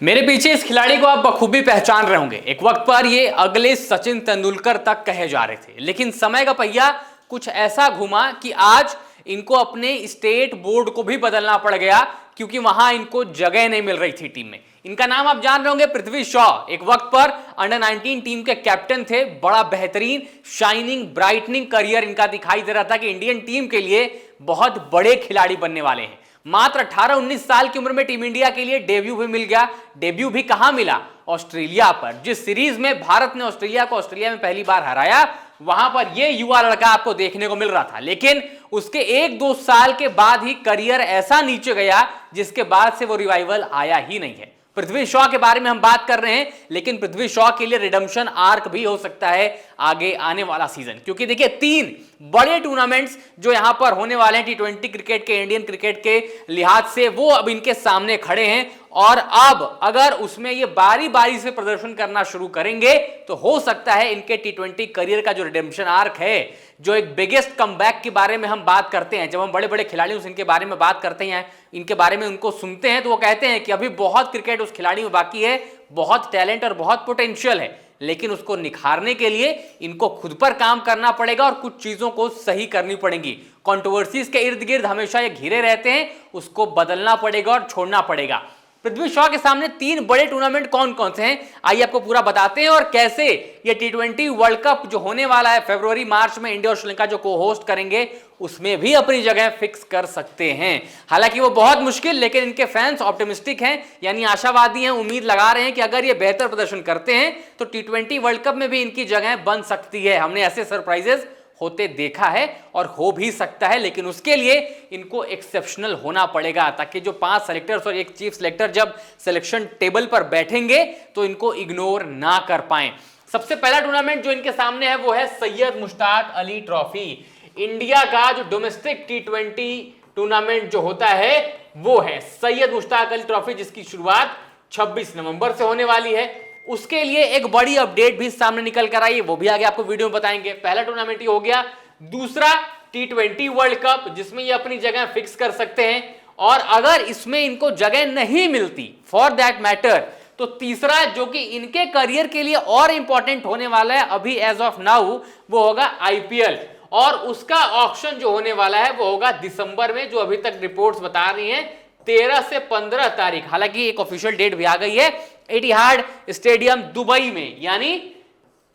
मेरे पीछे इस खिलाड़ी को आप बखूबी पहचान रहे होंगे। एक वक्त पर ये अगले सचिन तेंदुलकर तक कहे जा रहे थे, लेकिन समय का पहिया कुछ ऐसा घुमा कि आज इनको अपने स्टेट बोर्ड को भी बदलना पड़ गया, क्योंकि वहां इनको जगह नहीं मिल रही थी टीम में। इनका नाम आप जान रहे होंगे, पृथ्वी शॉ। एक वक्त पर अंडर 19 टीम के कैप्टन थे। बड़ा बेहतरीन शाइनिंग ब्राइटनिंग करियर इनका दिखाई दे रहा था कि इंडियन टीम के लिए बहुत बड़े खिलाड़ी बनने वाले हैं। मात्र 18-19 साल की उम्र में टीम इंडिया के लिए डेब्यू भी मिल गया। डेब्यू भी कहां मिला? ऑस्ट्रेलिया पर। जिस सीरीज में भारत ने ऑस्ट्रेलिया को ऑस्ट्रेलिया में पहली बार हराया, वहां पर यह युवा लड़का आपको देखने को मिल रहा था। लेकिन उसके 1-2 साल के बाद ही करियर ऐसा नीचे गया जिसके बाद से वो रिवाइवल आया ही नहीं है। पृथ्वी शॉ के बारे में हम बात कर रहे हैं, लेकिन पृथ्वी शॉ के लिए रिडेम्पशन आर्क भी हो सकता है आगे आने वाला सीजन, क्योंकि देखिए 3 बड़े टूर्नामेंट्स जो यहां पर होने वाले हैं टी20 क्रिकेट के, इंडियन क्रिकेट के लिहाज से, वो अब इनके सामने खड़े हैं। और अब अगर उसमें ये बारी बारी से प्रदर्शन करना शुरू करेंगे तो हो सकता है इनके टी20 करियर का जो रिडेम्पशन आर्क है, जो एक बिगेस्ट कमबैक के बारे में हम बात करते हैं, जब हम बड़े बड़े खिलाड़ियों से इनके बारे में बात करते हैं, इनके बारे में उनको सुनते हैं, तो वो कहते हैं कि अभी बहुत क्रिकेट उस खिलाड़ी में बाकी है, बहुत टैलेंट और बहुत पोटेंशियल है, लेकिन उसको निखारने के लिए इनको खुद पर काम करना पड़ेगा और कुछ चीजों को सही करनी पड़ेंगी। कंट्रोवर्सीज के इर्द गिर्द हमेशा ये घिरे रहते हैं, उसको बदलना पड़ेगा और छोड़ना पड़ेगा। पृथ्वी शॉ के सामने 3 बड़े टूर्नामेंट कौन कौन से हैं, आइए आपको पूरा बताते हैं, और कैसे ये टी20 वर्ल्ड कप जो होने वाला है फरवरी मार्च में, इंडिया और श्रीलंका जो को होस्ट करेंगे, उसमें भी अपनी जगह फिक्स कर सकते हैं। हालांकि वो बहुत मुश्किल, लेकिन इनके फैंस ऑप्टिमिस्टिक हैं, यानी आशावादी हैं, उम्मीद लगा रहे हैं कि अगर ये बेहतर प्रदर्शन करते हैं तो टी20 वर्ल्ड कप में भी इनकी जगह बन सकती है। हमने ऐसे सरप्राइजेस होते देखा है और हो भी सकता है, लेकिन उसके लिए इनको एक्सेप्शनल होना पड़ेगा, ताकि जो 5 सेलेक्टर्स और एक चीफ सेलेक्टर जब सिलेक्शन टेबल पर बैठेंगे तो इनको इग्नोर ना कर पाएं। सबसे पहला टूर्नामेंट जो इनके सामने है वो है सैयद मुश्ताक अली ट्रॉफी। इंडिया का जो डोमेस्टिक टी20 टूर्नामेंट जो होता है वो है सैयद मुश्ताक अली ट्रॉफी, जिसकी शुरुआत 26 नवंबर से होने वाली है। उसके लिए एक बड़ी अपडेट भी सामने निकल कर आई है, वो भी आगे आपको वीडियो में बताएंगे। पहला टूर्नामेंट ये हो गया। दूसरा टी20 वर्ल्ड कप, जिसमें ये अपनी जगह फिक्स कर सकते हैं, और अगर इसमें इनको जगह नहीं मिलती फॉर दैट मैटर, तो तीसरा जो कि इनके करियर के लिए और इंपॉर्टेंट होने वाला है अभी एज ऑफ नाउ, वो होगा आईपीएल। और उसका ऑक्शन जो होने वाला है वो होगा दिसंबर में, जो अभी तक रिपोर्ट्स बता रही हैं 13 से 15 तारीख। हालांकि एक ऑफिशियल डेट भी आ गई है, एटिहाद स्टेडियम दुबई में, यानी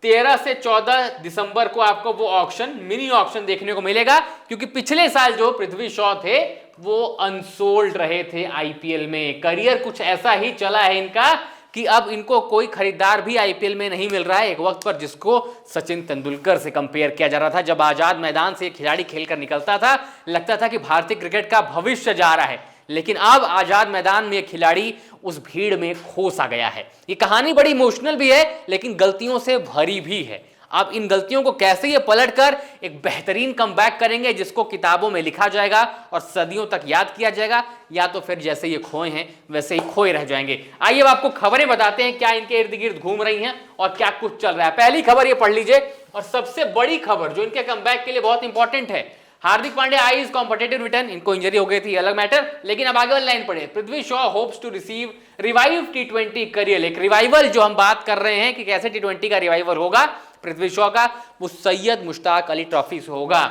13 से 14 दिसंबर को आपको वो ऑक्शन, मिनी ऑक्शन देखने को मिलेगा। क्योंकि पिछले साल जो पृथ्वी शॉ थे वो अनसोल्ड रहे थे आईपीएल में। करियर कुछ ऐसा ही चला है इनका कि अब इनको कोई खरीदार भी आईपीएल में नहीं मिल रहा है। एक वक्त पर जिसको सचिन तेंदुलकर से कंपेयर किया जा रहा था, जब आजाद मैदान से खिलाड़ी खेलकर निकलता था, लगता था कि भारतीय क्रिकेट का भविष्य जा रहा है, लेकिन अब आजाद मैदान में खिलाड़ी उस भीड़ में खो सा गया है। ये कहानी बड़ी इमोशनल भी है, लेकिन गलतियों से भरी भी है। अब इन गलतियों को कैसे ये पलटकर एक बेहतरीन कमबैक करेंगे, जिसको किताबों में लिखा जाएगा और सदियों तक याद किया जाएगा, या तो फिर जैसे ये खोए हैं वैसे ही खोए रह जाएंगे। आइए अब आपको खबरें बताते हैं क्या इनके इर्द गिर्द घूम रही हैं और क्या कुछ चल रहा है। पहली खबर ये पढ़ लीजिए, और सबसे बड़ी खबर जो इनके कमबैक के लिए बहुत इंपॉर्टेंट है। Hardik Pandya eyes competitive return, इनको इंजरी हो गई थी, अलग मैटर, लेकिन अब आगे वाली लाइन पढ़े। Prithvi Shaw hopes to receive revive टी20 करियर। एक रिवाइवल जो हम बात कर रहे हैं कि कैसे टी20 का रिवाइवल होगा पृथ्वी शॉ का, वो सैयद मुश्ताक अली ट्रॉफी से होगा।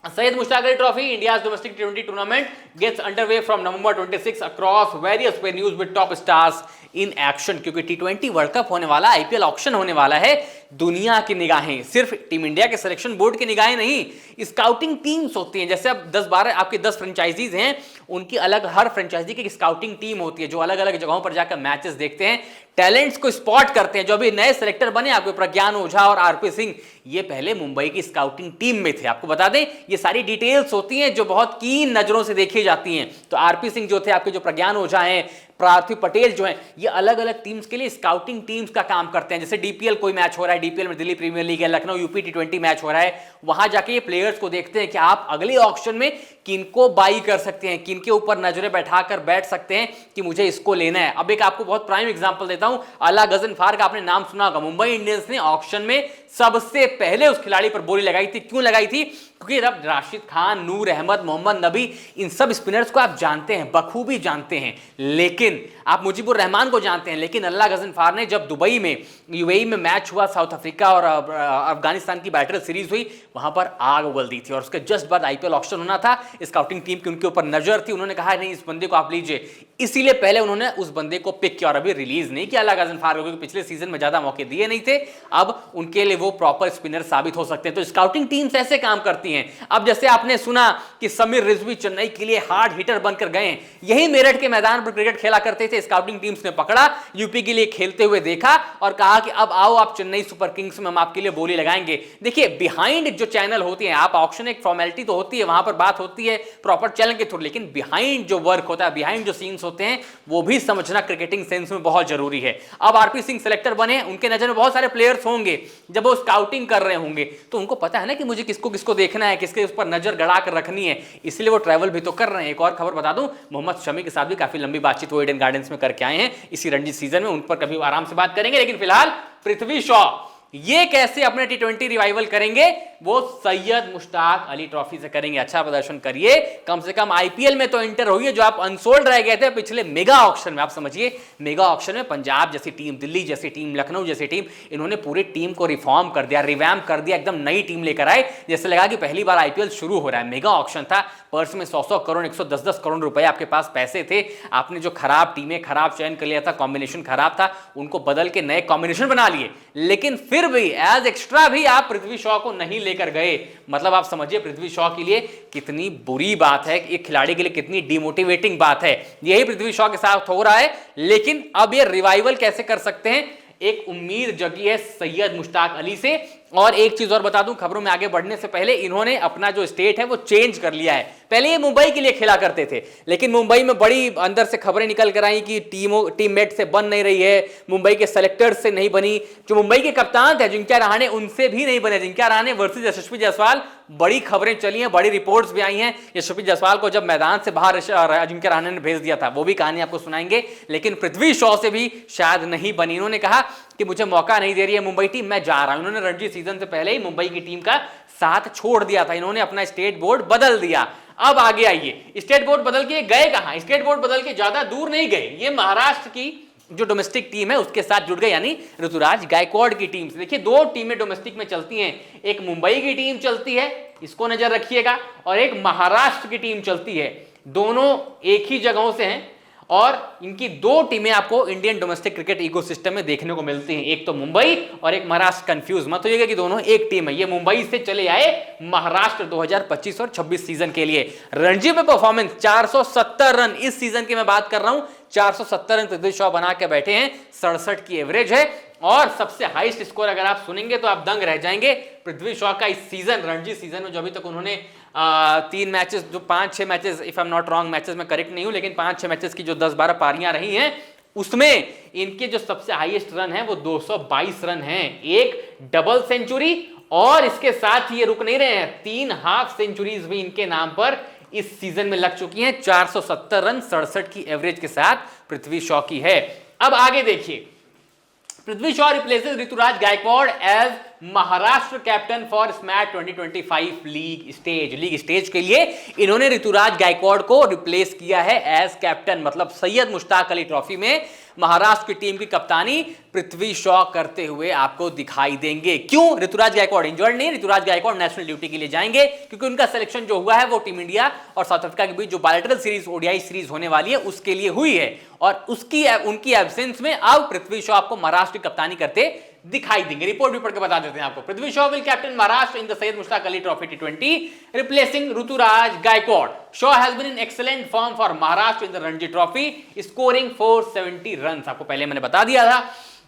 Syed Mushtaq Ali trophy, India domestic टी20 tournament gets underway from November 26 across various venues with top stars in action. क्योंकि टी20 वर्ल्ड कप होने वाला, आईपीएल ऑक्शन होने वाला है, दुनिया की निगाहें, सिर्फ टीम इंडिया के सिलेक्शन बोर्ड की निगाहें नहीं, स्काउटिंग टीम्स होती हैं। जैसे अब 10-12 आपके 10 फ्रेंचाइजीज हैं, उनकी अलग, हर फ्रेंचाइजी की स्काउटिंग टीम होती है, जो अलग अलग जगहों पर जाकर मैचेस देखते हैं, टैलेंट्स को स्पॉट करते हैं। जो अभी नए सेलेक्टर बने आपके प्रज्ञान ओझा और आरपी सिंह, ये पहले मुंबई की स्काउटिंग टीम में थे। आपको बता दें ये सारी डिटेल्स होती हैं जो बहुत कीन नजरों से देखी जाती हैं। तो आरपी सिंह जो थे, आपके जो प्रज्ञान ओझा हैं, पार्थिव पटेल जो हैं, ये अलग अलग टीम्स के लिए स्काउटिंग टीम्स का काम करते हैं। जैसे डीपीएल कोई मैच हो रहा है, डीपीएल में दिल्ली प्रीमियर लीग है, लखनऊ यूपी टी20 मैच हो रहा है, वहां जाके ये प्लेयर्स को देखते हैं कि आप अगले ऑक्शन में किनको बाई कर सकते हैं, किनके ऊपर नजरें बैठाकर बैठ सकते हैं कि मुझे इसको लेना है। अब एक आपको बहुत प्राइम एग्जांपल देता हूं, अला गजनफर का आपने नाम सुना होगा। मुंबई इंडियंस ने ऑक्शन में सबसे पहले उस खिलाड़ी पर बोली लगाई थी। क्यों लगाई थी? क्योंकि अब राशिद खान, नूर अहमद, मोहम्मद नबी, इन सब स्पिनर्स को आप जानते हैं, बखूबी जानते हैं, लेकिन आप मुजीबुर रहमान को जानते हैं, लेकिन अल्लाह गजनफार ने जब दुबई में, यूएई में मैच हुआ, साउथ अफ्रीका और अफगानिस्तान की बायटर सीरीज हुई, वहां पर आग उगल दी थी और उसके जस्ट बाद आईपीएल ऑक्शन होना था। स्काउटिंग टीम की उनके ऊपर नजर थी, उन्होंने कहा नहीं इस बंदे को आप लीजिए, इसीलिए पहले उन्होंने उस बंदे को पिक किया और अभी रिलीज नहीं किया अल्लाह गजनफार को, क्योंकि पिछले सीजन में ज्यादा मौके दिए नहीं थे। अब उनके लिए वो प्रॉपर स्पिनर साबित हो सकते हैं। तो स्काउटिंग टीम्स ऐसे काम करती हैं। अब जैसे आपने सुना कि समीर रिजवी चेन्नई के लिए हार्ड हिटर बनकर गए, यही मेरठ के मैदान पर क्रिकेट खेला करते थे, स्काउटिंग टीम्स ने पकड़ा, यूपी के लिए खेलते हुए देखा और कहा कि अब आओ आप चेन्नई सुपर किंग्स में, हम आपके लिए बोली लगाएंगे। देखिए बिहाइंड जो चैनल होती है, आप ऑक्शन एक फॉर्मेलिटी तो होती है, वहां पर बात होती है प्रॉपर चैनल के थ्रू, लेकिन बिहाइंड जो वर्क होता है, बिहाइंड जो सीन्स होते हैं, वो भी समझना क्रिकेटिंग सेंस में बहुत जरूरी है। अब आरपी सिंह सेलेक्टर बने, उनके नजर में बहुत सारे प्लेयर्स होंगे, जब वो स्काउटिंग कर रहे होंगे तो उनको पता है ना कि मुझे किसको किसको देखना है, किसके उस पर नजर गड़ा कर रखनी है, इसलिए वो ट्रैवल भी तो कर रहे हैं। एक और खबर बता दूं, मोहम्मद शमी के साथ भी काफी लंबी बातचीत वो ईडन गार्डन्स में करके आए हैं इसी रणजी सीजन में, उन पर कभी आराम से बात करेंगे। लेकिन फिलहाल पृथ्वी शॉ ये कैसे अपने टी20 रिवाइवल करेंगे, वो सैयद मुश्ताक अली ट्रॉफी से करेंगे। अच्छा प्रदर्शन करिए, कम से कम आईपीएल में तो एंटर होइए, जो आप अनसोल्ड रह गए थे पिछले मेगा ऑक्शन में। आप समझिए मेगा ऑक्शन में पंजाब जैसी टीम, दिल्ली जैसी टीम, लखनऊ जैसी टीम, इन्होंने पूरी टीम को रिफॉर्म कर दिया, रिवैम्प कर दिया, एकदम नई टीम लेकर आए, जैसे लगा कि पहली बार आईपीएल शुरू हो रहा है। मेगा ऑक्शन था, पर्स में 100 करोड़ 110 करोड़ रुपए आपके पास पैसे थे, आपने जो खराब टीमें, खराब चयन कर लिया था, कॉम्बिनेशन खराब था, उनको बदल के नए कॉम्बिनेशन बना लिए, लेकिन फिर भी एज एक्स्ट्रा भी आप पृथ्वी शॉ को नहीं लेकर गए। मतलब आप समझिए पृथ्वी शॉ के लिए कितनी बुरी बात है, एक खिलाड़ी के लिए कितनी डिमोटिवेटिंग बात है। यही पृथ्वी शॉ के साथ हो रहा है, लेकिन अब ये रिवाइवल कैसे कर सकते हैं, एक उम्मीद जगी है सैयद मुश्ताक अली से। और एक चीज और बता दूं, खबरों में आगे बढ़ने से पहले, इन्होंने अपना जो स्टेट है वो चेंज कर लिया है। पहले ये मुंबई के लिए खेला करते थे, लेकिन मुंबई में बड़ी अंदर से खबरें निकल कर आई कि टीममेट से बन नहीं रही है, मुंबई के सेलेक्टर्स से नहीं बनी, जो मुंबई के कप्तान थे अजिंक्य रहाणे, उनसे भी नहीं बने। अजिंक्य रहाणे वर्सेस यशस्वी जायसवाल, बड़ी खबरें चली हैं, बड़ी रिपोर्ट्स भी आई हैं। यशस्वी जायसवाल को जब मैदान से बाहर अजिंक्य रहाणे ने भेज दिया था, वो भी कहानी आपको सुनाएंगे। लेकिन पृथ्वी शॉ से भी शायद नहीं बनी। इन्होंने कहा कि मुझे मौका नहीं दे रही है मुंबई टीम, मैं जा रहा हूं। इन्होंने रणजी सीजन से पहले ही मुंबई की टीम का साथ छोड़ दिया था, इन्होंने अपना स्टेट बोर्ड बदल दिया। अब आगे आइए, स्टेट बोर्ड बदल के गए कहां? स्टेट बोर्ड बदल के ज्यादा दूर नहीं गए, ये महाराष्ट्र की जो डोमेस्टिक टीम है उसके साथ जुड़ गए, यानी ऋतुराज गायकवाड़ की टीम से। देखिए दो टीमें डोमेस्टिक में चलती हैं, एक मुंबई की टीम चलती है, इसको नजर रखिएगा, और एक महाराष्ट्र की टीम चलती है। दोनों एक ही जगहों से हैं और इनकी दो टीमें आपको इंडियन डोमेस्टिक क्रिकेट इकोसिस्टम में देखने को मिलती हैं, एक तो मुंबई और एक महाराष्ट्र। कंफ्यूज मत होइएगा कि दोनों एक टीम है, ये मुंबई से चले आए महाराष्ट्र 2025 और 26 सीजन के लिए। रणजी में परफॉर्मेंस 470 रन इस सीजन की मैं बात कर रहा हूं, 470 रन पृथ्वी शॉ बना के बैठे हैं, 67 की एवरेज है। और सबसे हाईएस्ट स्कोर अगर आप सुनेंगे तो आप दंग रह जाएंगे, पृथ्वी शॉ का इस सीजन, रणजी सीजन में जो अभी तक उन्होंने 3 मैचेस, जो 5-6 matches, if I am not wrong, matches में करेक्ट नहीं हूं, लेकिन 5-6 मैचेस की जो 10-12 पारियां रही हैं, उसमें इनके जो सबसे हाईएस्ट रन है वो 222 रन है, एक डबल सेंचुरी, और इसके साथ ही ये रुक नहीं रहे हैं, 3 हाफ सेंचुरीज भी इनके नाम पर इस सीजन में लग चुकी हैं। 470 रन 67 की एवरेज के साथ पृथ्वी शॉ की है। अब आगे देखिए, Prithvi Shaw replaces Ruturaj Gaikwad as Maharashtra captain for SMAT 2025 league stage के लिए इन्होंने ऋतुराज गायकवाड़ को रिप्लेस किया है एज कैप्टन। मतलब सैयद मुश्ताक अली ट्रॉफी में महाराष्ट्र की टीम की कप्तानी पृथ्वी शॉ करते हुए आपको दिखाई देंगे। क्यों? ऋतुराज गायकवाड़ इंजर्ड नहीं, ऋतुराज गायकवाड़ नेशनल ड्यूटी के लिए जाएंगे, क्योंकि उनका सिलेक्शन जो हुआ है वो टीम इंडिया और साउथ अफ्रीका के बीच जो बायलैटरल सीरीज, ओडीआई सीरीज होने वाली है, उसके लिए हुई है। और उनकी एब्सेंस में अब पृथ्वी शॉ आपको महाराष्ट्र की कप्तानी करते दिखाई देंगे। रिपोर्ट भी पढ़ के बता देते हैं आपको। Prithvi Shaw will captain Maharashtra in the Syed Mushtaq Ali trophy T20 replacing Ruturaj Gaikwad. Shaw has been in excellent form for Maharashtra in the Ranji trophy scoring 470 run. आपको पहले मैंने बता दिया था।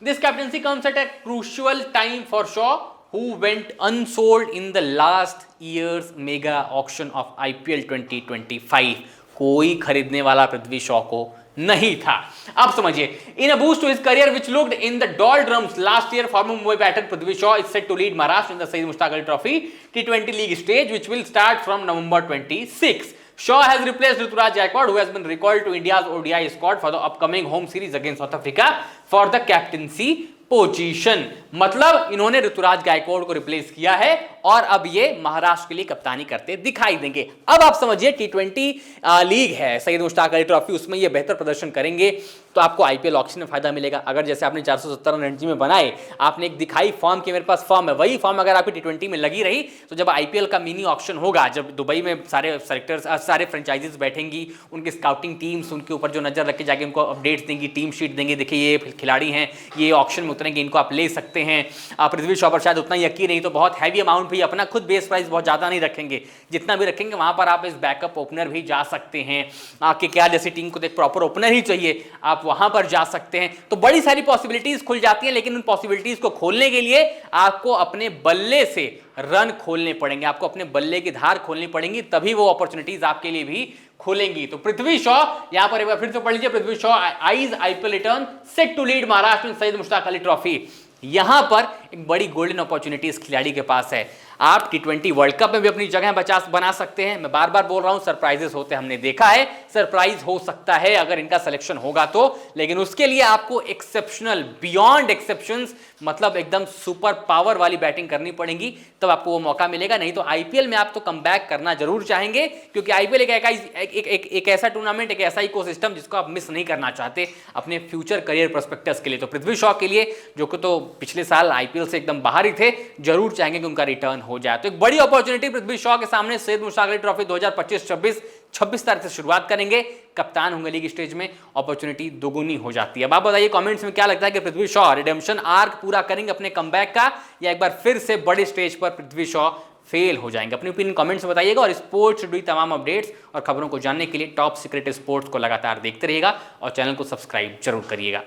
This captaincy comes at a crucial time for Shaw who went unsold in the last year's mega auction of IPL 2025। कोई खरीदने वाला पृथ्वी शॉ को नहीं था। अब समझिए, in a boost to his career which looked in the doldrums last year, former Mumbai batter Prithvi Shaw is set to lead Maharashtra in the Syed Mushtaq Ali trophy T20 league stage which will start from November 26। Shaw has replaced Ruturaj Gaikwad, who has been recalled to India's ODI squad for the upcoming home series against South Africa for the captaincy position. मतलब इन्होंने ऋतुराज गायकवाड़ को replace किया है और अब ये महाराष्ट्र के लिए कप्तानी करते दिखाई देंगे। अब आप समझिए T20 लीग है सैयद मुश्ताक अली ट्रॉफी, उसमें ये बेहतर प्रदर्शन करेंगे तो आपको आईपीएल ऑक्शन में फायदा मिलेगा। अगर जैसे आपने 470 रन रणजी में बनाए, आपने एक दिखाई फॉर्म की मेरे पास फॉर्म है, वही फॉर्म अगर आपकी T20 में लगी रही तो जब आईपीएल का मिनी ऑक्शन होगा, जब दुबई में सारे सेलेक्टर्स सारे फ्रेंचाइजीज बैठेंगी, उनकी स्काउटिंग टीम्स उनके ऊपर जो नजर रख के जाके उनको अपडेट्स देंगी, टीम शीट देंगे, देखिए ये खिलाड़ी हैं, ये ऑक्शन में उतरेंगे, इनको आप ले सकते हैं। पृथ्वी शॉ पर शायद उतना यकीन नहीं, तो बहुत हैवी अमाउंट भी अपना खुद बेस प्राइस बहुत ज़्यादा नहीं रखेंगे, जितना भी रखेंगे वहाँ पर आप इस बैकअप ओपनर भी जा सकते हैं। आपके क्या जैसी टीम को एक प्रॉपर ओपनर ही चाहिए, आप वहाँ पर जा सकते हैं। तो बड़ी सारी पॉसिबिलिटीज़ खुल जाती हैं, लेकिन उन पॉसिबिलिटीज़ को खोलने के लिए आपको अपने बल्ले से रन खोलने पड़ेंगे, आपको अपने बल्ले की धार खोलनी पड़ेंगी, तभी वो अपॉर्चुनिटीज आपके लिए भी खोलेंगी। तो पृथ्वी शॉ यहां पर एक बार फिर से पढ़ लीजिए, Prithvi Shaw eyes IPL return set to lead Maharashtra Syed Mushtaq Ali trophy. यहां पर एक बड़ी गोल्डन अपॉर्चुनिटी इस खिलाड़ी के पास है। आप T20 वर्ल्ड कप में भी अपनी जगह बना सकते हैं। मैं बार बार बोल रहा हूं, सरप्राइजेस होते हमने देखा है, सरप्राइज हो सकता है अगर इनका सिलेक्शन होगा तो, लेकिन उसके लिए आपको एक्सेप्शनल, बियॉन्ड एक्सेप्शंस, मतलब एकदम सुपर पावर वाली बैटिंग करनी पड़ेगी, तब आपको वो मौका मिलेगा। नहीं तो आईपीएल में आप तो कमबैक करना जरूर चाहेंगे, क्योंकि आईपीएल एक ऐसा टूर्नामेंट, एक ऐसा इकोसिस्टम जिसको आप मिस नहीं करना चाहते अपने फ्यूचर करियर प्रोस्पेक्टस के लिए। तो पृथ्वी शॉ के लिए, जो कि तो पिछले साल आईपीएल से एकदम बाहर ही थे, जरूर चाहेंगे कि उनका रिटर्न हो जाए। तो एक बड़ी अपॉर्चुनिटी पृथ्वी शॉ के सामने, सैयद मुश्ताक अली ट्रॉफी 2025-26 तारीख से शुरुआत करेंगे, कप्तान होंगे लीग स्टेज में, अपॉर्चुनिटी दोगुनी हो जाती है। अब आप बताइए कमेंट्स में क्या लगता है कि पृथ्वी शॉ रिडेम्पशन आर्क पूरा करेंगे अपने कमबैक का, या एक बार फिर से बड़े स्टेज पर पृथ्वी शॉ फेल हो जाएंगे? अपनी ओपिनियन कमेंट्स में बताइएगा, और स्पोर्ट्स से जुड़ी तमाम अपडेट्स और खबरों को जानने के लिए टॉप सीक्रेट स्पोर्ट्स को लगातार देखते रहिएगा और चैनल को सब्सक्राइब जरूर करिएगा।